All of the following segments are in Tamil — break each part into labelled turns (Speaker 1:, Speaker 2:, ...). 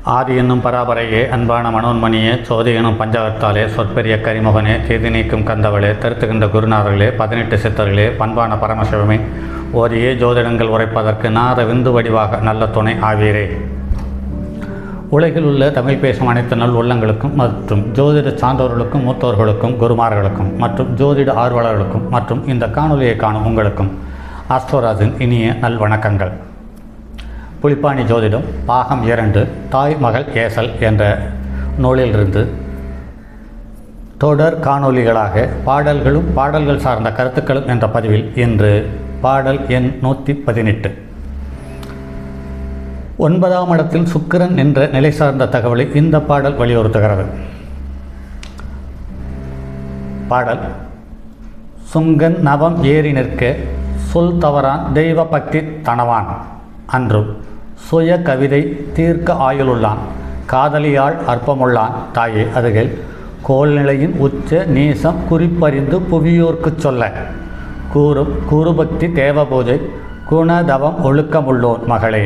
Speaker 1: ஆதி என்னும் பராபரையே, அன்பான மனோன்மணியே, சோதி எனும் பஞ்சவர்த்தாலே, சொற்பெரிய கரிமுகனே, தீதி நீக்கும் கந்தவளே, தருத்துகின்ற குருநாதர்களே, 18 சித்தர்களே, பண்பான பரமசிவமே, ஓதியே ஜோதிடங்கள் உரைப்பதற்கு நார விந்து வடிவாக நல்ல துணை ஆவீரே. உலகில் உள்ள தமிழ் பேசும் அனைத்து நல் உள்ளங்களுக்கும் மற்றும் ஜோதிட சான்றோர்களுக்கும் மூத்தோர்களுக்கும் குருமார்களுக்கும் மற்றும் ஜோதிட ஆர்வலர்களுக்கும் மற்றும் இந்த காணொலியை காணும் உங்களுக்கும் ஆஸ்ட்ரோராஜின் இனிய நல்வணக்கங்கள். புலிப்பாணி ஜோதிடம் பாகம் 2 தாய் மகள் ஏசல் என்ற நூலிலிருந்து தொடர் காணொலிகளாக பாடல்களும் பாடல்கள் சார்ந்த கருத்துக்களும் என்ற பதிவில் இன்று பாடல் எண் 118. 9ஆம் இடத்தில் சுக்கிரன் என்ற நிலை சார்ந்த தகவலை இந்த பாடல் வலியுறுத்துகிறது. பாடல்: சுங்கன் நவம் ஏறி நிற்க சொல் தவறான் தெய்வ பக்தி தனவான் அன்றும் சுய கவிதை தீர்க்க ஆயுளுள்ளான் காதலியாள் அற்பமுள்ளான் தாயே அதுகள் கோல்நிலையின் உச்ச நீசம் குறிப்பறிந்து புவியோர்க்குச் சொல்ல கூறும் குருபக்தி தேவபூஜை குணதவம் ஒழுக்கமுள்ளோன் மகளே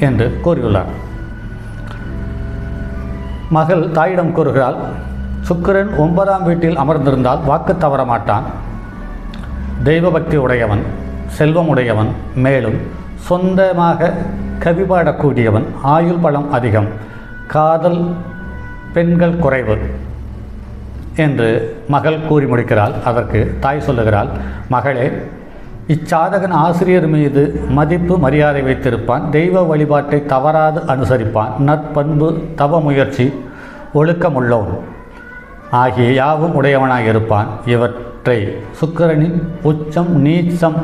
Speaker 1: என்று கூறியுள்ளார். மகள் தாயிடம் கூறுகிறாள், சுக்கிரன் 9ஆம் வீட்டில் அமர்ந்திருந்தால் வாக்கு தவற மாட்டான், தெய்வபக்தி உடையவன், செல்வம் உடையவன், மேலும் சொந்தமாக கவி பாடக்கூடியவன், ஆயுள் பலம் அதிகம், காதல் பெண்கள் குறைவு என்று மகள் கூறி முடிக்கிறாள். அதற்கு தாய் சொல்லுகிறாள், மகளே, இச்சாதகன் ஆசிரியர் மீது மதிப்பு மரியாதை வைத்திருப்பான், தெய்வ வழிபாட்டை தவறாது அனுசரிப்பான், நற்பண்பு தவ முயற்சி ஒழுக்கமுள்ளவன் ஆகிய யாவும் உடையவனாக இருப்பான். இவற்றை சுக்கிரனின் உச்சம் நீச்சம்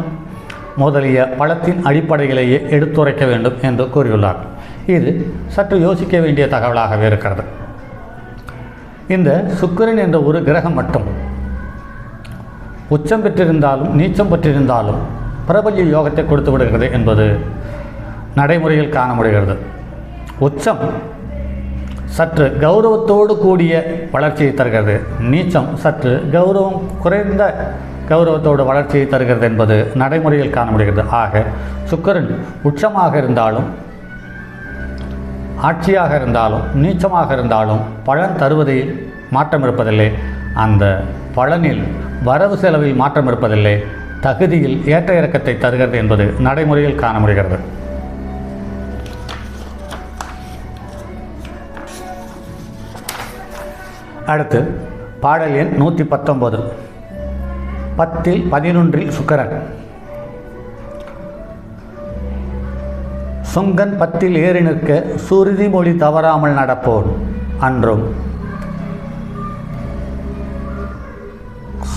Speaker 1: முதலிய பலத்தின் அடிப்படையிலேயே எடுத்துரைக்க வேண்டும் என்று கூறியுள்ளார். இது சற்று யோசிக்க வேண்டிய தகவலாகவே இருக்கிறது. இந்த சுக்கிரன் என்ற ஒரு கிரகம் மட்டும் உச்சம் பெற்றிருந்தாலும் நீச்சம் பெற்றிருந்தாலும் பிரபல்ய யோகத்தை கொடுத்து விடுகிறது என்பது நடைமுறையில் காண முடிகிறது. உச்சம் சற்று கௌரவத்தோடு கூடிய வளர்ச்சியை தருகிறது, நீச்சம் சற்று கௌரவம் குறைந்த கௌரவத்தோடு வளர்ச்சியை தருகிறது என்பது நடைமுறையில் காண முடிகிறது. ஆக சுக்கிரன் உச்சமாக இருந்தாலும் ஆட்சியாக இருந்தாலும் நீச்சமாக இருந்தாலும் பலன் தருவதில் மாற்றம் இருப்பதில்லை, அந்த பலனில் வரவு செலவில் மாற்றம் இருப்பதில்லை, தகுதியில் ஏற்ற இறக்கத்தை தருகிறது என்பது நடைமுறையில் காண முடிகிறது. அடுத்து பாடல் எண் 119. 10ல் 11ல் சுக்கிரன். சுங்கன் 10ல் ஏறி நிற்க சுருதி மொழி தவறாமல் நடப்போன் அன்றும்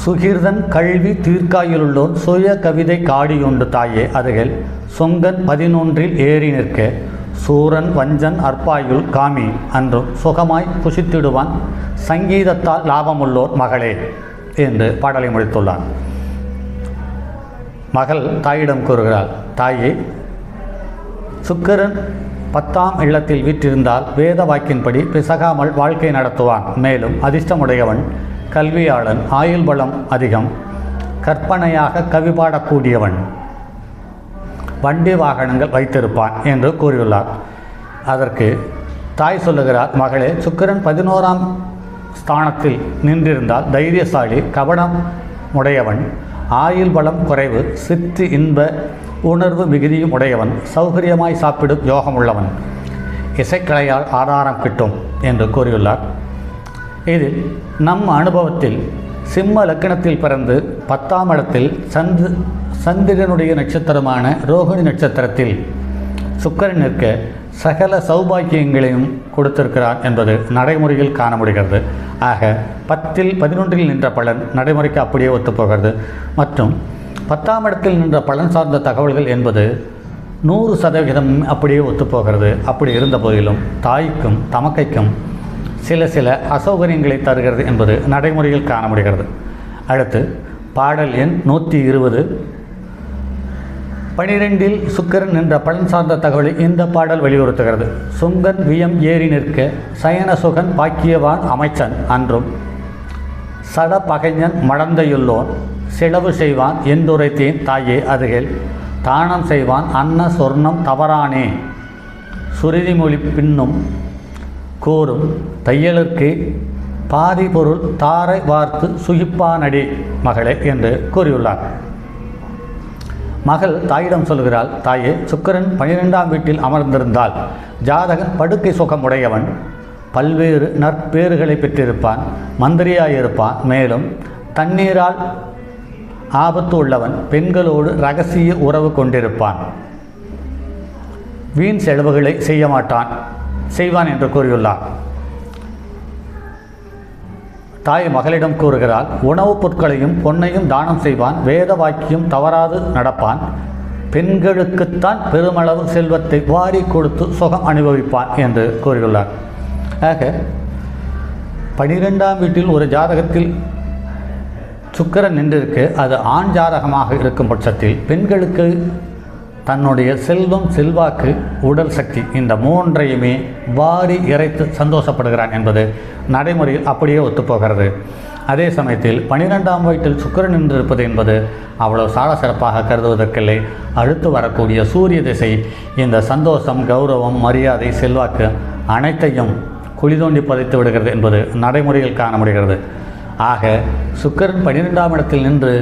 Speaker 1: சுகிர்தன் கல்வி தீர்க்காயுள்ளோன் சுய கவிதை காடியுண்டு தாயே அதுகள் சுங்கன் 11ல் ஏறி நிற்க சூரன் வஞ்சன் அற்பாயுள் காமி அன்றும் சுகமாய் புசித்திடுவான் சங்கீதத்தால் லாபமுள்ளோர் மகளே என்று பாடலை முடித்துள்ளார். மகள் தாயிடம் கூறுகிறாள், தாயே, சுக்கிரன் 10ஆம் இல்லத்தில் வீற்றிருந்தால் வேத வாக்கின்படி பிசகாமல் வாழ்க்கை நடத்துவான், மேலும் அதிர்ஷ்டமுடையவன், கல்வியாளன், ஆயுள் பலம் அதிகம், கற்பனையாக கவி பாடக்கூடியவன், வண்டி வாகனங்கள் வைத்திருப்பான் என்று கூறியுள்ளார். அதற்கு தாய் சொல்லுகிறார், மகளே, சுக்கிரன் 11ஆம் ஸ்தானத்தில் நின்றிருந்தால் தைரியசாலி, கபடம் உடையவன், ஆயுள் பலம் குறைவு, சித்து இன்ப உணர்வு மிகுதியும் உடையவன், சௌகரியமாய் சாப்பிடும் யோகமுள்ளவன், இசைக்கலையால் ஆதாரம் கிட்டும் என்று கூறியுள்ளார். இதில் நம் அனுபவத்தில் சிம்ம லக்கணத்தில் பிறந்து 10ஆம் இடத்தில் சந்திரனுடைய நட்சத்திரமான ரோகிணி நட்சத்திரத்தில் சுக்கிரன் நிற்க சகல சௌபாக்கியங்களையும் கொடுத்திருக்கிறார் என்பது நடைமுறையில் காண முடிகிறது. ஆக 10ல் 11ல் நின்ற பலன் நடைமுறைக்கு அப்படியே ஒத்துப்போகிறது. மற்றும் 10ஆம் இடத்தில் நின்ற பலன் சார்ந்த தகவல்கள் என்பது 100% அப்படியே ஒத்துப்போகிறது. அப்படி இருந்த போதிலும் தாய்க்கும் தமக்கைக்கும் சில அசௌகரியங்களை தருகிறது என்பது நடைமுறையில் காண முடிகிறது. அடுத்து பாடல் எண் 120. 12ல் சுக்கிரன் என்ற பலன் சார்ந்த தகவலை இந்த பாடல் வலியுறுத்துகிறது. சுங்கன் வியம் ஏறி நிற்க சயன சுகன் பாக்கியவான் அமைச்சன் அன்றும் சட பகைஞன் மடந்தையுள்ளோன் செலவு செய்வான் என்றுரைத்தேன் தாயே அதுகள் தானம் செய்வான் அன்ன சொர்ணம் தவறானே சுருதிமொழி பின்னும் கூறும் தையலுக்கு பாதி பொருள் தாரை வார்த்து சுகிப்பானடி மகளே என்று கூறியுள்ளார். மகள் தாயிடம் சொல்கிறாள், தாயே, சுக்கிரன் 12ஆம் வீட்டில் அமர்ந்திருந்தால் ஜாதகன் படுக்கை சுகமுடையவன், பல்வேறு நற்பேறுகளை பெற்றிருப்பான், மந்திரியாயிருப்பான், மேலும் தண்ணீரால் ஆபத்து உள்ளவன், பெண்களோடு இரகசிய உறவு கொண்டிருப்பான், வீண் செலவுகளை செய்வான் என்று கூறியுள்ளார். தாய் மகளிடம் கூறுகிறாள், உணவுப் பொருட்களையும் பொன்னையும் தானம் செய்வான், வேத வாக்கியம் தவறாது நடப்பான், பெண்களுக்குத்தான் பெருமளவு செல்வத்தை வாரி கொடுத்து சுகம் அனுபவிப்பான் என்று கூறியுள்ளார். ஆக 12ஆம் வீட்டில் ஒரு ஜாதகத்தில் சுக்கிரன் நின்றிருக்கு, அது ஆண் ஜாதகமாக இருக்கும் பட்சத்தில் பெண்களுக்கு தன்னுடைய செல்வம், செல்வாக்கு, உடல் சக்தி இந்த மூன்றையுமே வாரி இறைத்து சந்தோஷப்படுகிறான் என்பது நடைமுறையில் அப்படியே ஒத்துப்போகிறது. அதே சமயத்தில் 12ஆம் வீட்டில் சுக்கிரன் நின்றிருப்பது என்பது அவ்வளவு சால சிறப்பாக கருதுவதற்கில்லை. அடுத்து வரக்கூடிய சூரிய திசை இந்த சந்தோஷம், கௌரவம், மரியாதை, செல்வாக்கு அனைத்தையும் குழி தோண்டி புதைத்து விடுகிறது என்பது நடைமுறையில் காண முடிகிறது. ஆக சுக்கிரன் 12ஆம் இடத்தில் நின்று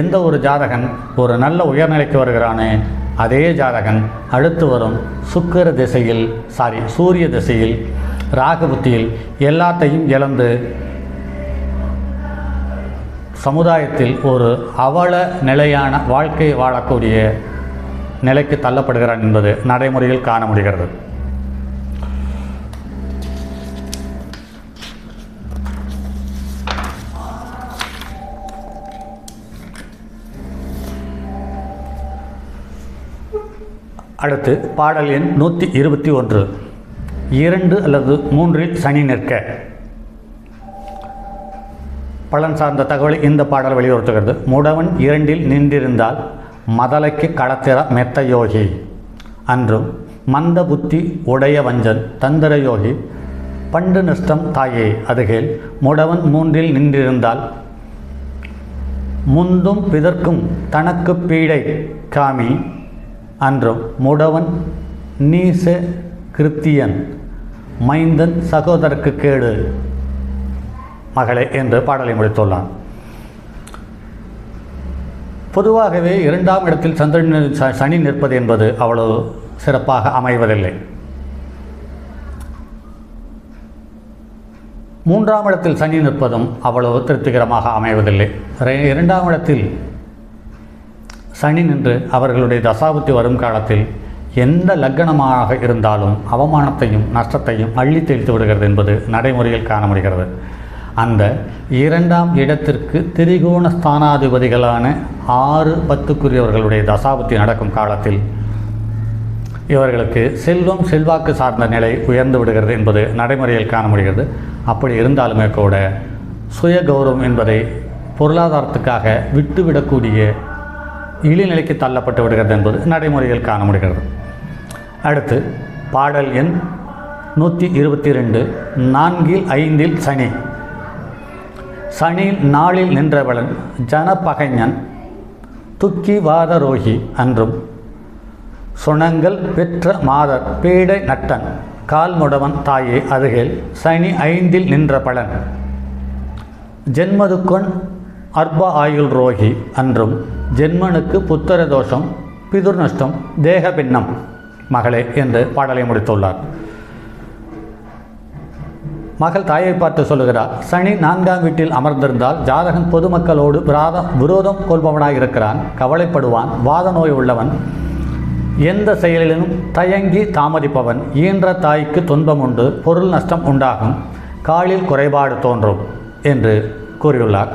Speaker 1: எந்த ஒரு ஜாதகன் ஒரு நல்ல உயர்நிலைக்கு வருகிறானே, அதே ஜாதகன் அடுத்து வரும் சூரிய திசையில் ராகு புத்தியில் எல்லாத்தையும் இழந்து சமுதாயத்தில் ஒரு அவல நிலையான வாழ்க்கை வாழக்கூடிய நிலைக்கு தள்ளப்படுகிறான் என்பது நடைமுறையில் காண முடிகிறது. அடுத்து பாடல் எண் 121. 2 அல்லது 3இல் சனி நிற்க. பலன் சார்ந்த தகவலை இந்த பாடல் வலியுறுத்துகிறது. முடவன் 2இல் நின்றிருந்தால் மதலைக்கு களத்திற மெத்த யோகி, அன்றும் மந்த புத்தி உடைய வஞ்சன் தந்திர யோகி, பண்டு நஷ்டம் தாயே அதுகேல். முடவன் 3இல் நின்றிருந்தால் முந்தும் பிதற்கும் தனக்கு பீடை காமி, அன்றும் முடவன் நீச கிருத்தியன் மைந்தன் சகோதரக்கு கேடு மகளே என்று பாடலை முடித்துள்ளான். பொதுவாகவே 2ஆம் இடத்தில் சனி நிற்பது என்பது அவ்வளவு சிறப்பாக அமைவதில்லை. 3ஆம் இடத்தில் சனி நிற்பதும் அவ்வளவு திருப்திகரமாக அமைவதில்லை. 2ஆம் இடத்தில் சனி நின்று அவர்களுடைய தசாபுத்தி வரும் காலத்தில் எந்த லக்னமாக இருந்தாலும் அவமானத்தையும் நஷ்டத்தையும் அள்ளி தெளித்து விடுகிறது என்பது நடைமுறையில் காண முடிகிறது. அந்த 2ஆம் இடத்திற்கு திரிகோண ஸ்தானாதிபதிகளான 6, 10க்குரியவர்களுடைய தசாபுத்தி நடக்கும் காலத்தில் இவர்களுக்கு செல்வம், செல்வாக்கு சார்ந்த நிலை உயர்ந்து விடுகிறது என்பது நடைமுறையில் காண முடிகிறது. அப்படி இருந்தாலுமே கூட சுய கௌரவம் என்பதை பொருளாதாரத்துக்காக விட்டுவிடக்கூடிய இழிநிலைக்கு தள்ளப்பட்டு விடுகிறது என்பது நடைமுறையில் காண முடிகிறது. அடுத்து பாடல் எண் 122. 4இல் 5இல் சனி. சனியில் 4இல் நின்றவளன் ஜனபகைஞன் துக்கி வாதரோகி, அன்றும் சுணங்கள் பெற்ற மாதர் பீடை நட்டன் கால்முடவன் தாயே அதுகேல். சனி 5இல் நின்ற பலன் ஜென்மதுக்கொன் அற்ப ஆயுள் ரோகி, அன்றும் ஜென்மனுக்கு புத்திர தோஷம், பிதுர் நஷ்டம், தேக பின்னம் மகளே என்று பாடலை முடித்துள்ளார். மகள் தாயை பார்த்து சொல்லுகிறார், சனி 4ஆம் வீட்டில் அமர்ந்திருந்தால் ஜாதகன் பொதுமக்களோடு விரோதம் கொள்பவனாக இருக்கிறான், கவலைப்படுவான், வாத நோய் உள்ளவன், எந்த செயலிலும் தயங்கி தாமதிப்பவன், ஈன்ற தாய்க்கு துன்பம் உண்டு, பொருள் நஷ்டம் உண்டாகும், காலில் குறைபாடு தோன்றும் என்று கூறியுள்ளார்.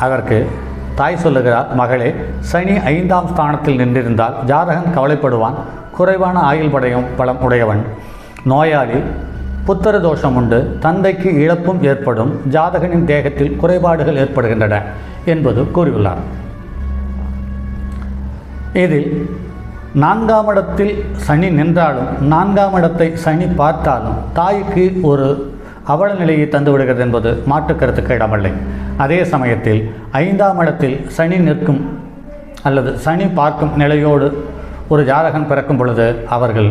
Speaker 1: அதற்கு தாய் சொல்லுகிறார், மகளே, சனி 5ஆம் ஸ்தானத்தில் நின்றிருந்தால் ஜாதகன் கவலைப்படுவான், குறைவான ஆயுள் பலம் உடையவன், நோயாளி, புத்திர தோஷம் உண்டு, தந்தைக்கு இழப்பும் ஏற்படும், ஜாதகனின் தேகத்தில் குறைபாடுகள் ஏற்படுகின்றன என்பது கூறியுள்ளார். இதில் 4ஆம் இடத்தில் சனி நின்றாலும் 4ஆம் இடத்தை சனி பார்த்தாலும் தாய்க்கு ஒரு அவல நிலையை தந்துவிடுகிறது என்பது மாற்று கருத்துக்கு இடமில்லை. அதே சமயத்தில் 5ஆம் இடத்தில் சனி நிற்கும் அல்லது சனி பார்க்கும் நிலையோடு ஒரு ஜாதகன் பிறக்கும் பொழுது அவர்கள்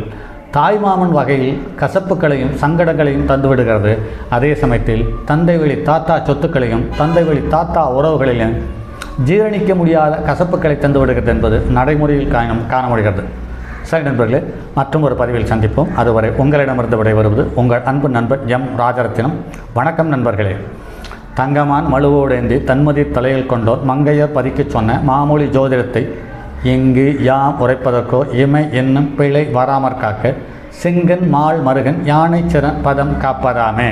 Speaker 1: தாய்மாமன் வகையில் கசப்புகளையும் சங்கடங்களையும் தந்துவிடுகிறது. அதே சமயத்தில் தந்தை வழி தாத்தா சொத்துக்களையும் தந்தை வழி தாத்தா உறவுகளிலும் ஜீரணிக்க முடியாத கசப்புகளை தந்துவிடுகிறது என்பது நடைமுறையில் காண முடிகிறது. சரி நண்பர்களே, மற்றும் ஒரு பதிவில் சந்திப்போம். அதுவரை உங்களிடமிருந்து விடைபெறுவது உங்கள் அன்பு நண்பர் எம் ராஜரத்தினம். வணக்கம் நண்பர்களே. தங்கமான் மழுவோடேந்தி தன்மதி தலையில் கொண்டோர் மங்கையர் பதிக்கச் சொன்ன மாமொழி ஜோதிடத்தை இங்கு யாம் உரைப்பதற்கோ இமை என்னும் பிழை வராமற் காக்க செங்கன் மால் மருகன் யானை சிறன் பதம் காப்பதாமே.